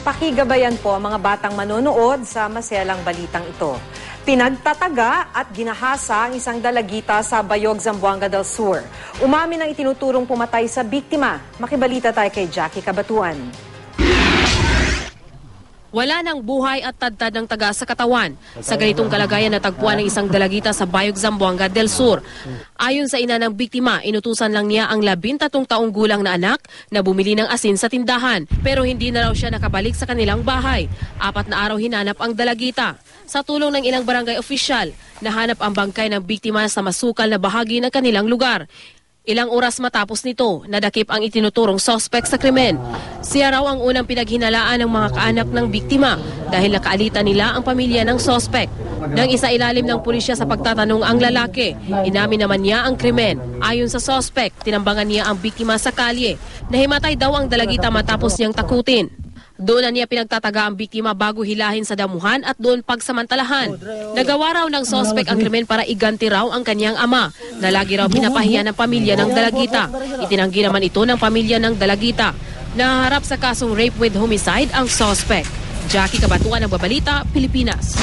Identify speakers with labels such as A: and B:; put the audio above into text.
A: Pakigabayan po ang mga batang manonood sa maselang balitang ito. Pinagtataga at ginahasa ang isang dalagita sa Bayog, Zamboanga del Sur. Umamin ang itinuturong pumatay sa biktima. Makibalita tayo kay Jackie Cabatuan.
B: Wala ng buhay at tadtad ng taga sa katawan. Sa ganitong kalagayan natagpuan ng isang dalagita sa Bayog, Zamboanga del Sur. Ayon sa ina ng biktima, inutusan lang niya ang 13 taong gulang na anak na bumili ng asin sa tindahan. Pero hindi na raw siya nakabalik sa kanilang bahay. 4 na araw hinanap ang dalagita. Sa tulong ng ilang barangay opisyal, nahanap ang bangkay ng biktima sa masukal na bahagi ng kanilang lugar. Ilang oras matapos nito, nadakip ang itinuturong suspect sa krimen. Siya raw ang unang pinaghinalaan ng mga kaanak ng biktima dahil nakaalitan nila ang pamilya ng suspect. Nang isailalim ng pulisya sa pagtatanong ang lalaki, inamin naman niya ang krimen. Ayon sa suspect, tinambangan niya ang biktima sa kalye. Nahimatay daw ang dalagita matapos niyang takutin. Doon na niya pinagtataga ang biktima bago hilahin sa damuhan at doon pagsamantalahan. Nagawa raw ng suspect ang krimen para iganti raw ang kanyang ama na lagi raw pinapahiya ng pamilya ng dalagita. Itinanggi naman ito ng pamilya ng dalagita. Naharap sa kasong rape with homicide ang suspect. Jackie Cabatuan, Nagbabalita, Pilipinas.